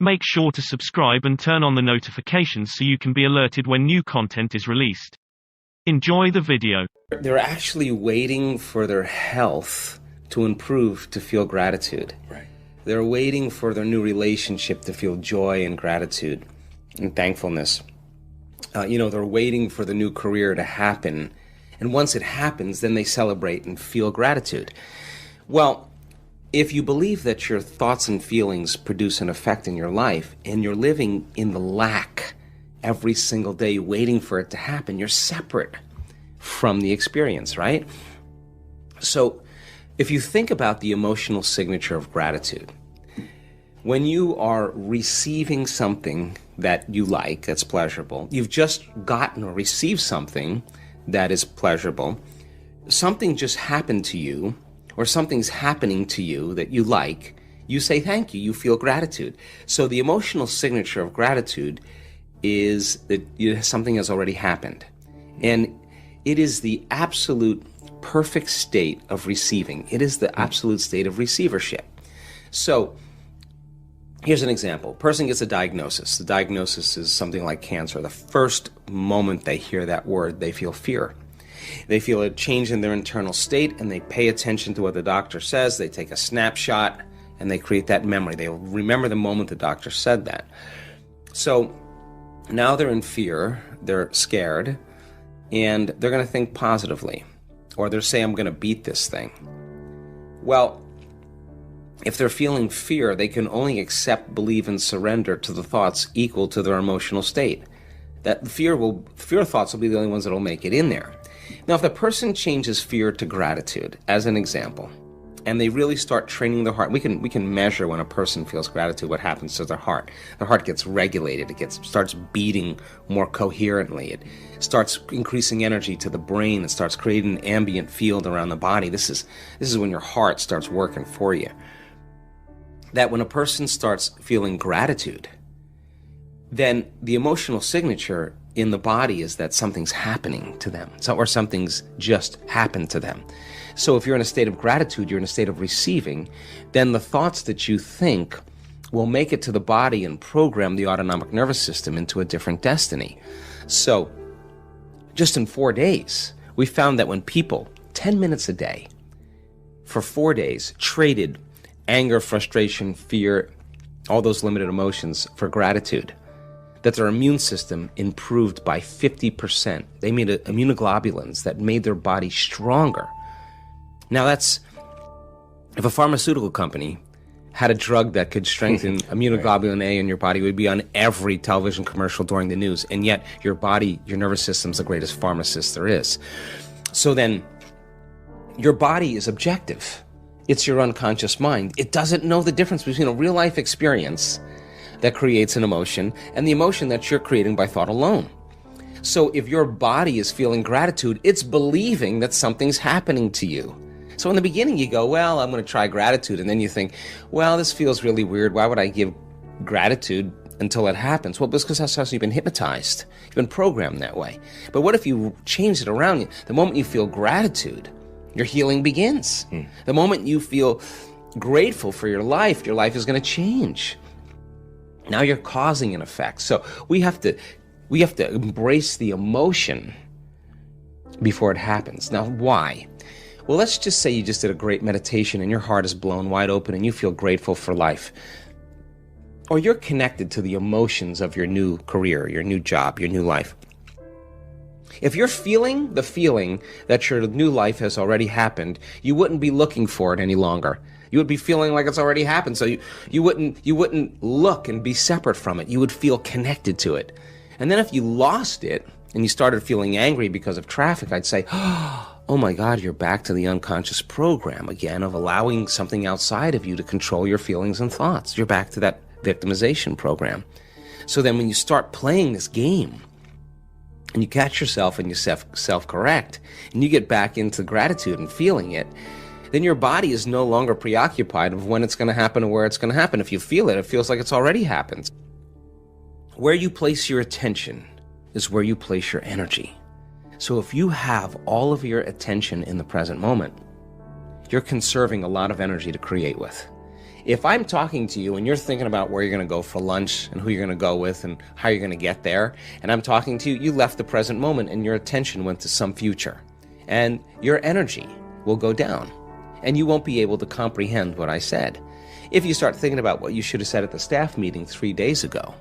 Make sure to subscribe and turn on the notifications so you can be alerted when new content is released. Enjoy the video. They're actually waiting for their health to improve to feel gratitude. Right. They're waiting for their new relationship to feel joy and gratitude and thankfulness. They're waiting for the new career to happen. And once it happens, then they celebrate and feel gratitude. Well, if you believe that your thoughts and feelings produce an effect in your life, and you're living in the lack every single day waiting for it to happen, you're separate from the experience, right? So if you think about the emotional signature of gratitude, when you are receiving something that you like, that's pleasurable, you've just gotten or received something that is pleasurable, something just happened to you, or something's happening to you that you like, you say thank you, you feel gratitude. So the emotional signature of gratitude is that something has already happened. And it is the absolute perfect state of receiving. It is the absolute state of receivership. So here's an example. A person gets a diagnosis. The diagnosis is something like cancer. The first moment they hear that word, they feel fear. They feel a change in their internal state, and they pay attention to what the doctor says. They take a snapshot, and they create that memory. They remember the moment the doctor said that. So now they're in fear, they're scared, and they're going to think positively. Or they'll say, I'm going to beat this thing. Well, if they're feeling fear, they can only accept, believe, and surrender to the thoughts equal to their emotional state. That fear thoughts will be the only ones that will make it in there. Now, if the person changes fear to gratitude, as an example, and they really start training their heart, we can measure when a person feels gratitude, what happens to their heart. Their heart gets regulated, starts beating more coherently, it starts increasing energy to the brain, it starts creating an ambient field around the body. This is when your heart starts working for you. That when a person starts feeling gratitude, then the emotional signature in the body is that something's happening to them, or something's just happened to them. So if you're in a state of gratitude, you're in a state of receiving, then the thoughts that you think will make it to the body and program the autonomic nervous system into a different destiny. So just in 4 days, we found that when people, 10 minutes a day, for 4 days, traded anger, frustration, fear, all those limited emotions for gratitude, that their immune system improved by 50%. They made immunoglobulins that made their body stronger. Now if a pharmaceutical company had a drug that could strengthen immunoglobulin A in your body, it would be on every television commercial during the news. And yet your nervous system's the greatest pharmacist there is. So then your body is objective. It's your unconscious mind. It doesn't know the difference between a real life experience that creates an emotion and the emotion that you're creating by thought alone. So if your body is feeling gratitude, it's believing that something's happening to you. So in the beginning you go, well, I'm going to try gratitude. And then you think, well, this feels really weird. Why would I give gratitude until it happens? Well, because that's how you've been hypnotized. You've been programmed that way. But what if you change it around? The moment you feel gratitude, your healing begins. The moment you feel grateful for your life is going to change. Now you're causing an effect. So we have to embrace the emotion before it happens. Now, why? Well, let's just say you just did a great meditation and your heart is blown wide open and you feel grateful for life. Or you're connected to the emotions of your new career, your new job, your new life. If you're feeling the feeling that your new life has already happened, you wouldn't be looking for it any longer. You would be feeling like it's already happened, so you wouldn't look and be separate from it. You would feel connected to it. And then if you lost it and you started feeling angry because of traffic, I'd say, oh my God, you're back to the unconscious program again of allowing something outside of you to control your feelings and thoughts. You're back to that victimization program. So then when you start playing this game and you catch yourself and you self-correct and you get back into gratitude and feeling it, then your body is no longer preoccupied of when it's going to happen or where it's going to happen. If you feel it, it feels like it's already happened. Where you place your attention is where you place your energy. So if you have all of your attention in the present moment, you're conserving a lot of energy to create with. If I'm talking to you and you're thinking about where you're going to go for lunch and who you're going to go with and how you're going to get there, and I'm talking to you, you left the present moment and your attention went to some future. And your energy will go down and you won't be able to comprehend what I said. If you start thinking about what you should have said at the staff meeting 3 days ago,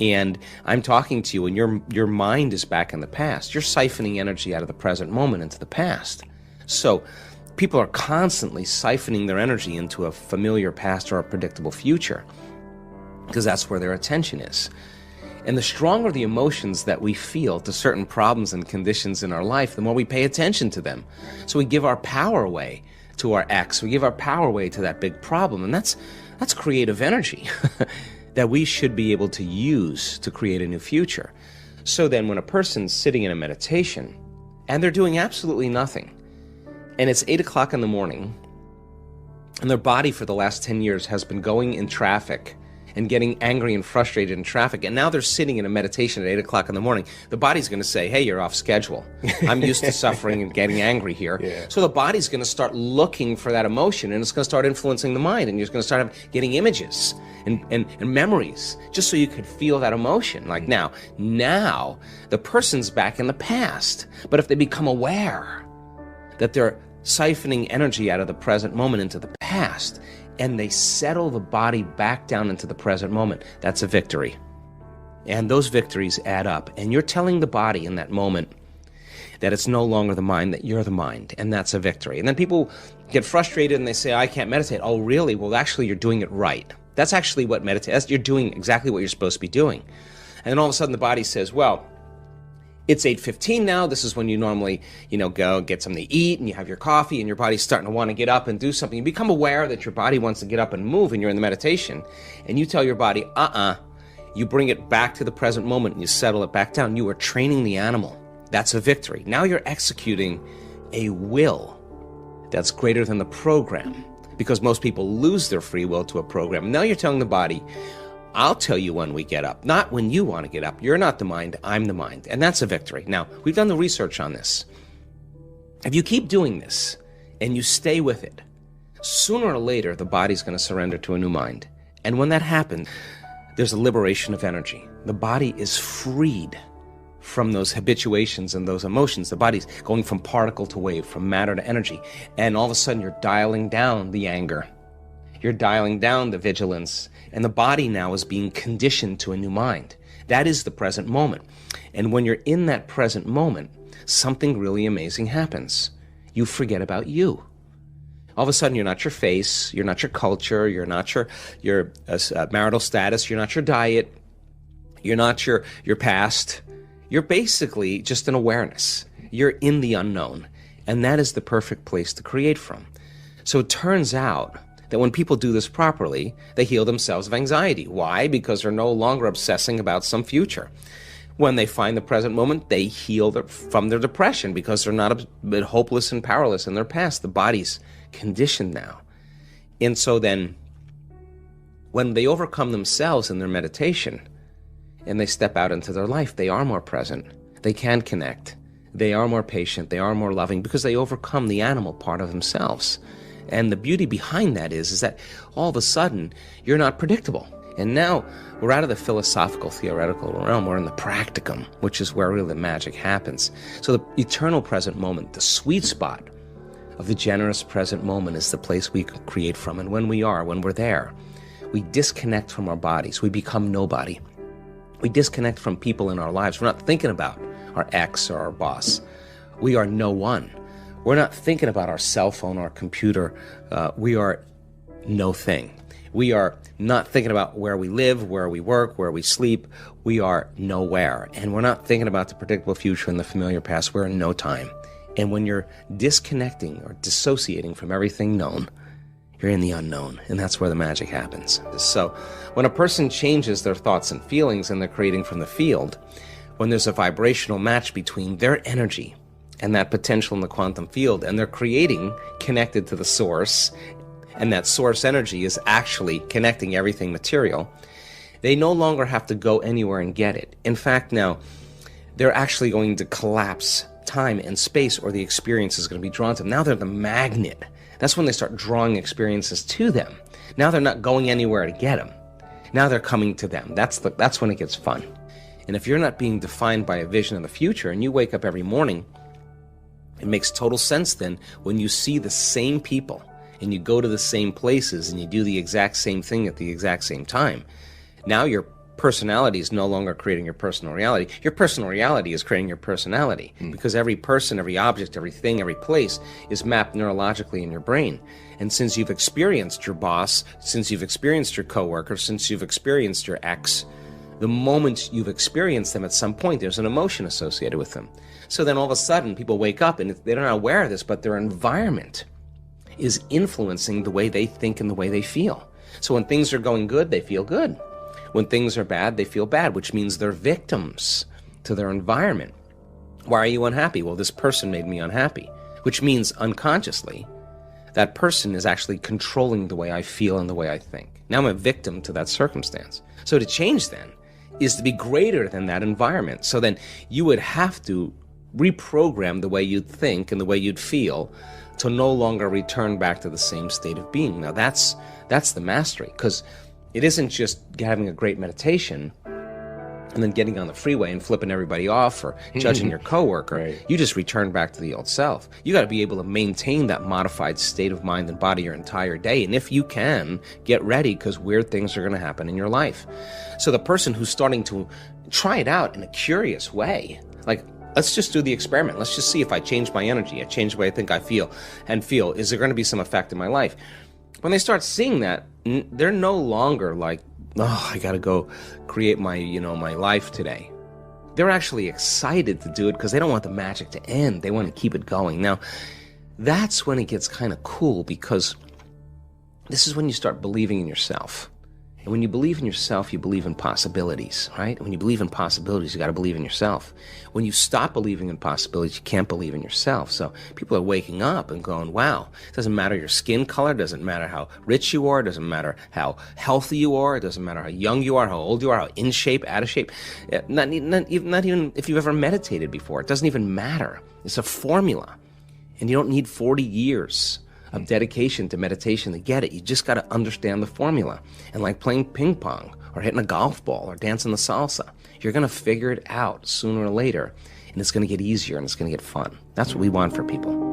and I'm talking to you and your mind is back in the past, you're siphoning energy out of the present moment into the past. So people are constantly siphoning their energy into a familiar past or a predictable future because that's where their attention is. And the stronger the emotions that we feel to certain problems and conditions in our life, the more we pay attention to them. So we give our power away to our ex, we give our power away to that big problem, and that's creative energy that we should be able to use to create a new future. So then when a person's sitting in a meditation and they're doing absolutely nothing, and it's 8 o'clock in the morning, and their body for the last 10 years has been going in traffic and getting angry and frustrated in traffic, and now they're sitting in a meditation at 8 o'clock in the morning, the body's going to say, hey, you're off schedule. I'm used to suffering and getting angry here. Yeah. So the body's going to start looking for that emotion, and it's going to start influencing the mind, and you're going to start getting images and memories just so you could feel that emotion. Like now the person's back in the past. But if they become aware that they're siphoning energy out of the present moment into the past, and they settle the body back down into the present moment, that's a victory. And those victories add up. And you're telling the body in that moment that it's no longer the mind, that you're the mind, and that's a victory. And then people get frustrated and they say, I can't meditate. Oh, really? Well, actually, you're doing it right. That's actually what meditate. You're doing exactly what you're supposed to be doing. And then all of a sudden the body says, well, it's 8:15 now. This is when you normally, go get something to eat and you have your coffee and your body's starting to want to get up and do something. You become aware that your body wants to get up and move and you're in the meditation. And you tell your body, You bring it back to the present moment and you settle it back down. You are training the animal. That's a victory. Now you're executing a will that's greater than the program, because most people lose their free will to a program. Now you're telling the body, I'll tell you when we get up, not when you want to get up. You're not the mind, I'm the mind. And that's a victory. Now, we've done the research on this. If you keep doing this and you stay with it, sooner or later, the body's going to surrender to a new mind. And when that happens, there's a liberation of energy. The body is freed from those habituations and those emotions. The body's going from particle to wave, from matter to energy. And all of a sudden, you're dialing down the anger. You're dialing down the vigilance, and the body now is being conditioned to a new mind. That is the present moment. And when you're in that present moment, something really amazing happens. You forget about you. All of a sudden, you're not your face, you're not your culture, you're not your marital status, you're not your diet, you're not your past. You're basically just an awareness. You're in the unknown, and that is the perfect place to create from. So it turns out that when people do this properly, they heal themselves of anxiety. Why? Because they're no longer obsessing about some future. When they find the present moment, they heal from their depression because they're not a bit hopeless and powerless in their past. The body's conditioned now. And so then, when they overcome themselves in their meditation and they step out into their life, they are more present. They can connect. They are more patient. They are more loving because they overcome the animal part of themselves. And the beauty behind that is that all of a sudden, you're not predictable. And now we're out of the philosophical, theoretical realm. We're in the practicum, which is where really the magic happens. So the eternal present moment, the sweet spot of the generous present moment, is the place we can create from. And when we're there, we disconnect from our bodies. We become nobody. We disconnect from people in our lives. We're not thinking about our ex or our boss. We are no one. We're not thinking about our cell phone or our computer. We are no thing. We are not thinking about where we live, where we work, where we sleep. We are nowhere. And we're not thinking about the predictable future and the familiar past. We're in no time. And when you're disconnecting or dissociating from everything known, you're in the unknown. And that's where the magic happens. So when a person changes their thoughts and feelings and they're creating from the field, when there's a vibrational match between their energy and that potential in the quantum field, and they're creating connected to the source, and that source energy is actually connecting everything material, they no longer have to go anywhere and get it. In fact, now, they're actually going to collapse time and space, or the experience is going to be drawn to them. Now they're the magnet. That's when they start drawing experiences to them. Now they're not going anywhere to get them. Now they're coming to them. That's when it gets fun. And if you're not being defined by a vision of the future and you wake up every morning, it makes total sense then when you see the same people and you go to the same places and you do the exact same thing at the exact same time. Now your personality is no longer creating your personal reality. Your personal reality is creating your personality because every person, every object, everything, every place is mapped neurologically in your brain. And since you've experienced your boss, since you've experienced your coworker, since you've experienced your ex, the moment you've experienced them at some point, there's an emotion associated with them. So then all of a sudden people wake up and they're not aware of this, but their environment is influencing the way they think and the way they feel. So when things are going good, they feel good. When things are bad, they feel bad, which means they're victims to their environment. Why are you unhappy? Well, this person made me unhappy, which means unconsciously, that person is actually controlling the way I feel and the way I think. Now I'm a victim to that circumstance. So to change then is to be greater than that environment. So then you would have to reprogram the way you'd think and the way you'd feel to no longer return back to the same state of being. Now that's the mastery, because it isn't just having a great meditation and then getting on the freeway and flipping everybody off or judging your coworker. Right. You just return back to the old self. You got to be able to maintain that modified state of mind and body your entire day. And if you can, get ready, because weird things are going to happen in your life. So the person who's starting to try it out in a curious way, like, let's just do the experiment. Let's just see if I change my energy, I change the way I think I feel, is there going to be some effect in my life? When they start seeing that, they're no longer like, oh, I got to go create my life today. They're actually excited to do it because they don't want the magic to end. They want to keep it going. Now, that's when it gets kind of cool, because this is when you start believing in yourself. And when you believe in yourself, you believe in possibilities, right? And when you believe in possibilities, you got to believe in yourself. When you stop believing in possibilities, you can't believe in yourself. So people are waking up and going, wow, it doesn't matter your skin color, doesn't matter how rich you are, doesn't matter how healthy you are, it doesn't matter how young you are, how old you are, how in shape, out of shape, not even if you've ever meditated before. It doesn't even matter. It's a formula. And you don't need 40 years of dedication to meditation to get it. You just got to understand the formula. And like playing ping pong or hitting a golf ball or dancing the salsa, you're going to figure it out sooner or later, and it's going to get easier and it's going to get fun. That's what we want for people.